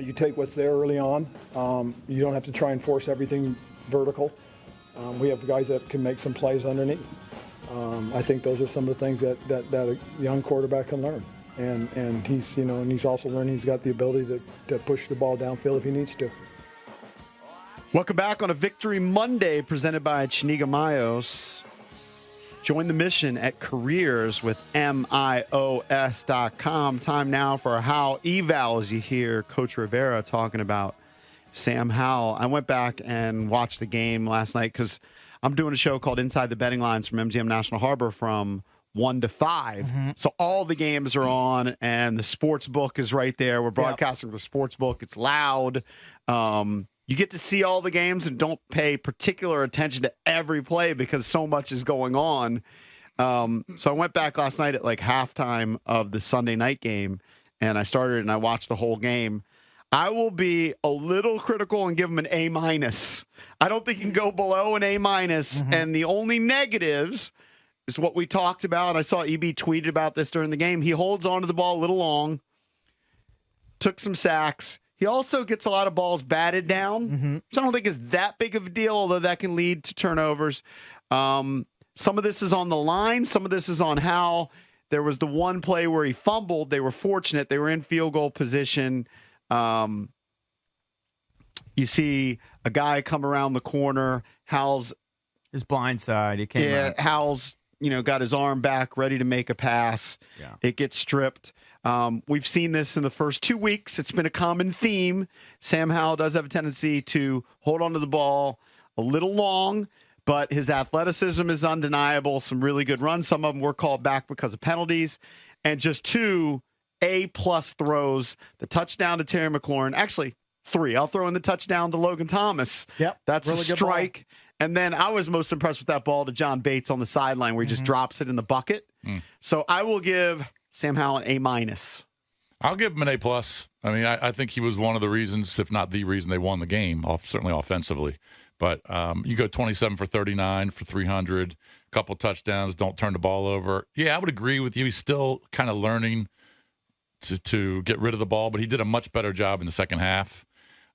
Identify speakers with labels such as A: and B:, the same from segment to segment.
A: You take what's there early on. You don't have to try and force everything vertical. We have guys that can make some plays underneath. I think those are some of the things that a young quarterback can learn. And he's also learned he's got the ability to push the ball downfield if he needs to.
B: Welcome back on a Victory Monday presented by Chiniga Mayos. Join the mission at careers with MIOS.com. Time now for a Howell eval as you hear Coach Rivera talking about Sam Howell. I went back and watched the game last night because I'm doing a show called Inside the Betting Lines from MGM National Harbor from 1 to 5. Mm-hmm. So all the games are on, and the sports book is right there. We're broadcasting the sports book. It's loud. You get to see all the games and don't pay particular attention to every play because so much is going on. So I went back last night at like halftime of the Sunday night game, and I started and I watched the whole game. I will be a little critical and give him an A-. I don't think he can go below an A-. Mm-hmm. And the only negatives is what we talked about. I saw EB tweeted about this during the game. He holds onto the ball a little long, took some sacks. He also gets a lot of balls batted down, which I don't think is that big of a deal, although that can lead to turnovers. Some of this is on the line. Some of this is on Howell. There was the one play where he fumbled. They were fortunate. They were in field goal position. You see a guy come around the corner. Howell's
C: his blind side. He came out.
B: Howell's got his arm back, ready to make a pass. Yeah. It gets stripped. We've seen this in the first 2 weeks. It's been a common theme. Sam Howell does have a tendency to hold onto the ball a little long, but his athleticism is undeniable. Some really good runs. Some of them were called back because of penalties. And just 2 A+ throws. The touchdown to Terry McLaurin. Actually, 3. I'll throw in the touchdown to Logan Thomas.
A: Yep.
B: That's really a strike. And then I was most impressed with that ball to John Bates on the sideline where he just drops it in the bucket. So I will give Sam Howell an A-.
D: I'll give him an A+. I mean, I think he was one of the reasons, if not the reason, they won the game, certainly offensively. But you go 27 for 39 for 300, a couple touchdowns, don't turn the ball over. Yeah, I would agree with you. He's still kind of learning to get rid of the ball, but he did a much better job in the second half.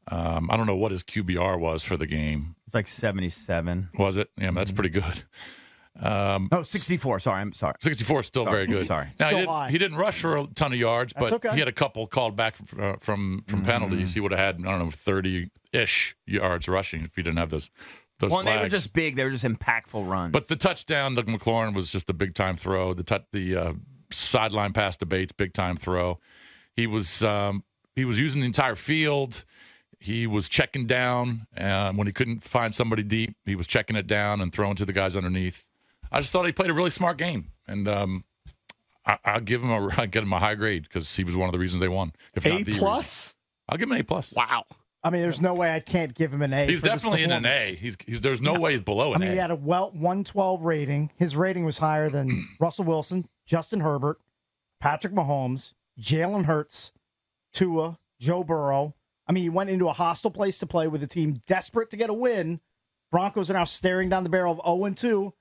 D: I don't know what his QBR was for the game.
C: It's like 77.
D: Was it? Yeah, that's pretty good.
C: 64. Sorry, I'm sorry.
D: 64 is still very good.
C: Sorry.
D: Now, he didn't rush for a ton of yards, but he had a couple called back from penalties. He would have had, 30-ish yards rushing if he didn't have those flags.
C: They were just big. They were just impactful runs.
D: But the touchdown to McLaurin was just a big-time throw. The sideline pass to Bates, big-time throw. He was using the entire field. He was checking down, and when he couldn't find somebody deep, he was checking it down and throwing to the guys underneath. I just thought he played a really smart game, and I'll give him a high grade because he was one of the reasons they won. If not the reason. I'll give him an A+.
B: Wow.
E: I mean, there's no way I can't give him an A.
D: He's definitely in an A. There's no way he's below an A.
E: He had a 112 rating. His rating was higher than Russell Wilson, Justin Herbert, Patrick Mahomes, Jalen Hurts, Tua, Joe Burrow. I mean, he went into a hostile place to play with a team desperate to get a win. Broncos are now staring down the barrel of 0-2,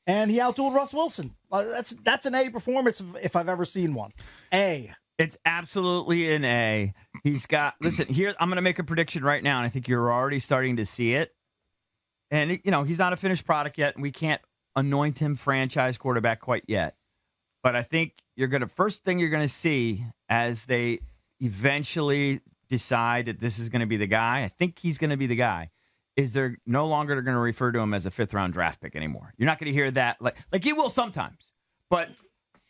E: and he outdueled Russ Wilson. That's an A performance if I've ever seen one. A.
C: It's absolutely an A. He's got, listen, here, I'm going to make a prediction right now, and I think you're already starting to see it. And, he's not a finished product yet, and we can't anoint him franchise quarterback quite yet. But I think first thing you're going to see as they eventually decide that this is going to be the guy, I think he's going to be the guy, is they're no longer going to refer to him as a 5th-round draft pick anymore. You're not going to hear that. Like you will sometimes. But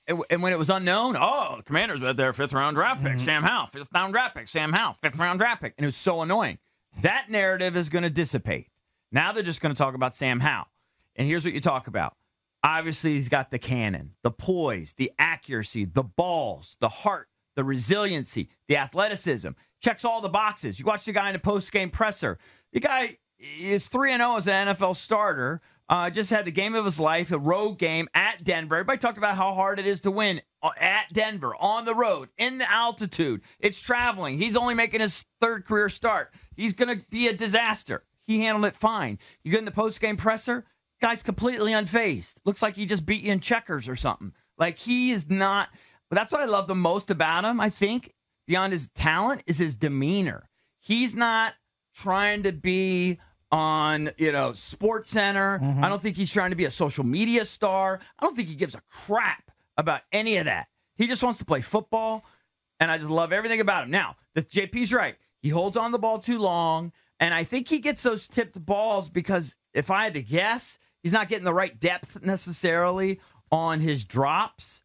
C: and when it was unknown, the Commanders were their 5th-round draft pick, Sam Howell, 5th-round draft pick, Sam Howell, 5th-round draft pick. And it was so annoying. That narrative is going to dissipate. Now they're just going to talk about Sam Howell. And here's what you talk about. Obviously, he's got the cannon, the poise, the accuracy, the balls, the heart, the resiliency, the athleticism. Checks all the boxes. You watch the guy in the post-game presser. The guy is 3-0 as an NFL starter. Just had the game of his life, a road game at Denver. Everybody talked about how hard it is to win at Denver, on the road, in the altitude. It's traveling. He's only making his 3rd career start. He's going to be a disaster. He handled it fine. You get in the post-game presser, guy's completely unfazed. Looks like he just beat you in checkers or something. Like, he is not. But that's what I love the most about him, I think. beyond his talent is his demeanor. He's not trying to be on, Sports Center. I don't think he's trying to be a social media star. I don't think he gives a crap about any of that. He just wants to play football, and I just love everything about him. Now, JP's right. He holds on the ball too long, and I think he gets those tipped balls because if I had to guess, he's not getting the right depth necessarily on his drops,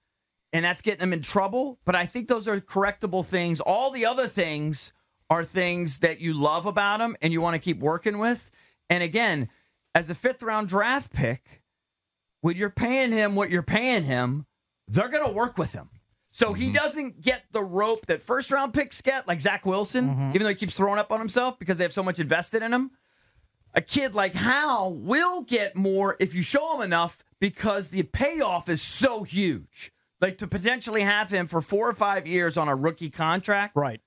C: and that's getting him in trouble. But I think those are correctable things. All the other things are things that you love about him and you want to keep working with. And again, as a 5th-round draft pick, when you're paying him what you're paying him, they're going to work with him. So he doesn't get the rope that 1st-round picks get, like Zach Wilson, even though he keeps throwing up on himself because they have so much invested in him. A kid like Howell will get more if you show him enough because the payoff is so huge. Like to potentially have him for 4 or 5 years on a rookie contract.
E: Right.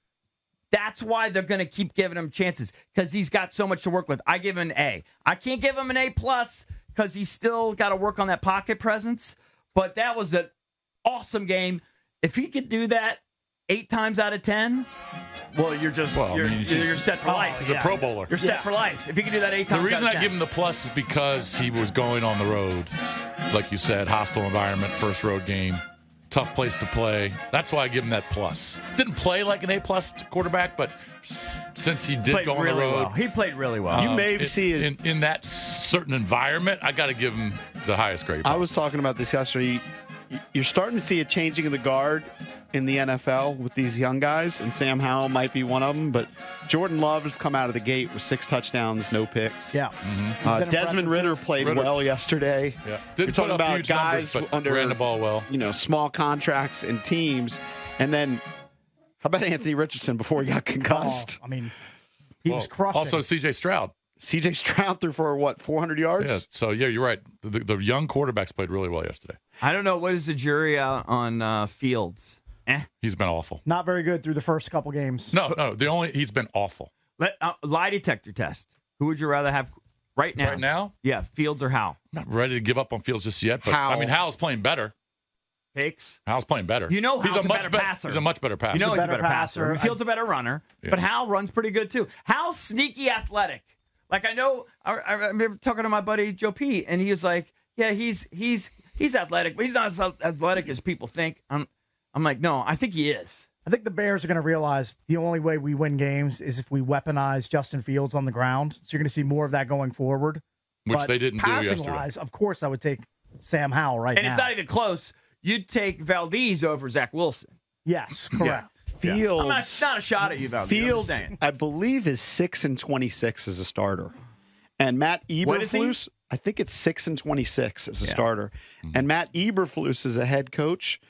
C: That's why they're going to keep giving him chances because he's got so much to work with. I give him an A. I can't give him an A+ because he's still got to work on that pocket presence. But that was an awesome game. If he could do that 8 times out of 10, well, you're set for life.
D: He's a Pro Bowler.
C: You're set for life. If you can do that 8 times out of 10.
D: The reason I give him the plus is because he was going on the road. Like you said, hostile environment, first road game. Tough place to play. That's why I give him that plus. Didn't play like an A+ quarterback, but since he did go on the road,
C: he played really well.
B: You may see it
D: in that certain environment. I got to give him the highest grade.
B: I was talking about this yesterday. You're starting to see a changing of the guard in the NFL with these young guys, and Sam Howell might be one of them. But Jordan Love has come out of the gate with 6 touchdowns, no picks.
E: Yeah.
B: Desmond Ridder played well yesterday.
D: Yeah.
B: You're talking about guys under
D: ran the ball well.
B: Small contracts and teams. And then, how about Anthony Richardson before he got concussed?
E: He was crushing.
D: Also, C.J. Stroud.
B: C.J. Stroud threw for, 400 yards?
D: Yeah, so, you're right. The young quarterbacks played really well yesterday.
C: I don't know. What is the jury out on Fields?
D: He's been awful.
E: Not very good through the first couple games.
D: No. He's been awful.
C: Lie detector test. Who would you rather have right now?
D: Right now?
C: Yeah, Fields or Howell?
D: Not ready to give up on Fields just yet. But
B: Howell.
D: Howell's playing better.
C: Takes?
D: Howell's playing better.
C: Howell's a better passer.
D: He's a much better passer.
C: He's a better passer. Fields a better runner. Yeah. But Howell runs pretty good, too. Howell's sneaky athletic. Like, I know, I remember talking to my buddy Joe P., and he was like, yeah, he's athletic, but he's not as athletic as people think. I'm like, no, I think he is.
E: I think the Bears are going to realize the only way we win games is if we weaponize Justin Fields on the ground. So you're going to see more of that going forward.
D: Which they didn't do yesterday.
E: Passing-wise, of course, I would take Sam Howell right now.
C: And it's not even close. You'd take Valdez over Zach Wilson.
E: Yes, correct.
B: Yeah. Fields.
C: I'm not a shot at you, Valdez.
B: Fields, I believe, is 6-26 as a starter. And Matt Eberflus, I think it's 6-26 as a starter. Mm-hmm. And Matt Eberflus is a head coach.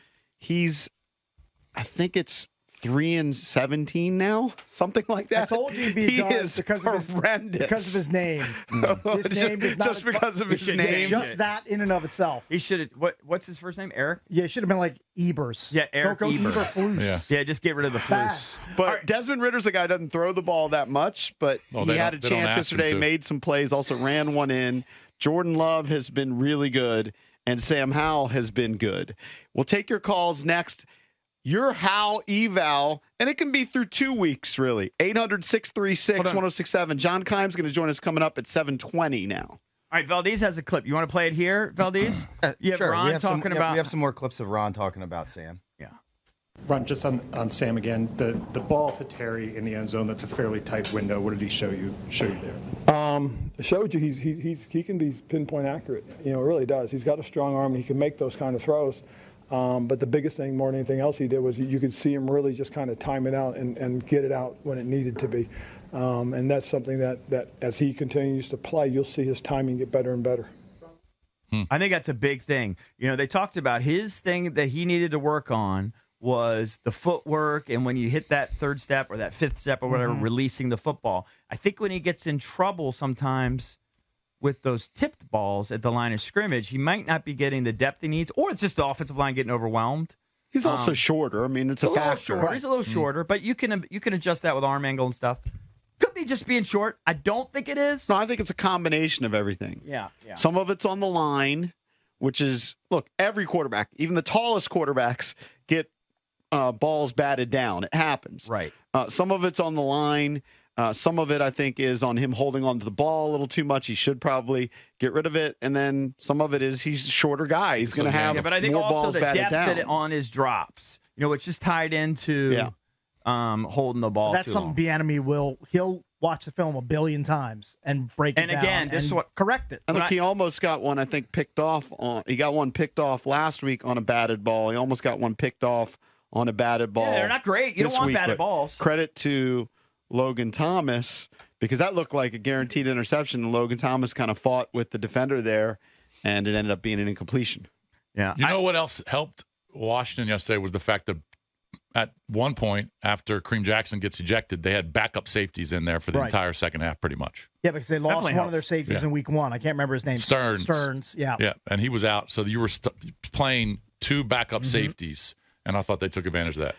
B: I think it's 3-17 now, something like that.
E: I told you he'd be
B: horrendous.
E: Because of his name. His name is not
B: just because of his name.
E: Just that in and of itself.
C: He should have. What's his first name? Eric?
E: Yeah, it should have been like Ebers.
C: Yeah, Eric
E: Eberflus.
C: Yeah, just get rid of the flus.
B: But Desmond Ritter's a guy who doesn't throw the ball that much, but he had a chance yesterday, made some plays, also ran one in. Jordan Love has been really good, and Sam Howell has been good. We'll take your calls next. Your Howell eval, and it can be through 2 weeks, really. 800-636-1067. John Keim's going to join us coming up at 7:20 now.
C: All right, Valdez has a clip. You want to play it here, Valdez? You have
F: sure.
C: Ron talking about.
F: We have some more clips of Ron talking about Sam.
C: Yeah.
G: Ron, just on Sam again, the ball to Terry in the end zone, that's a fairly tight window. What did he show you there?
A: It showed you he can be pinpoint accurate. It really does. He's got a strong arm. He can make those kind of throws. But the biggest thing more than anything else he did was you could see him really just kind of time it out and get it out when it needed to be. And that's something that as he continues to play, you'll see his timing get better and better.
C: I think that's a big thing. They talked about his thing that he needed to work on was the footwork, and when you hit that 3rd step or that 5th step or whatever, releasing the football. I think when he gets in trouble sometimes with those tipped balls at the line of scrimmage, he might not be getting the depth he needs, or it's just the offensive line getting overwhelmed.
B: He's also shorter. I mean, it's a factor.
C: He's a little shorter, but you can adjust that with arm angle and stuff. Could be just being short. I don't think it is.
B: No, I think it's a combination of everything.
C: Yeah.
B: Some of it's on the line, which is, look, every quarterback, even the tallest quarterbacks, get balls batted down. It happens.
C: Right.
B: Some of it's on the line. Some of it, I think, is on him holding onto the ball a little too much. He should probably get rid of it. And then some of it is he's a shorter guy. He's going to have
C: but I think
B: more
C: also
B: balls
C: the
B: batted
C: depth
B: down.
C: that it on his drops, which is tied into holding the ball.
E: That's
C: too
E: something
C: long.
E: Bieniemy he'll watch the film a billion times and break it
C: And
E: down
C: again, this is
E: and
C: what-
E: correct it.
B: And look, he almost got one, I think, picked off. He got one picked off last week on a batted ball. He almost got one picked off on a batted ball.
C: Yeah, they're not great. You don't
B: this
C: want
B: week,
C: batted
B: but
C: balls.
B: Credit to Logan Thomas, because that looked like a guaranteed interception. And Logan Thomas kind of fought with the defender there, and it ended up being an incompletion.
C: Yeah.
D: You know what else helped Washington yesterday was the fact that at one point after Kareem Jackson gets ejected, they had backup safeties in there for the
E: Right.
D: entire second half, pretty much.
E: Yeah, because they lost
C: Definitely
E: one of their safeties
D: Yeah.
E: in week 1. I can't remember his name.
D: Stearns.
E: Yeah.
D: Yeah, and he was out, so you were playing two backup safeties, and I thought they took advantage of that.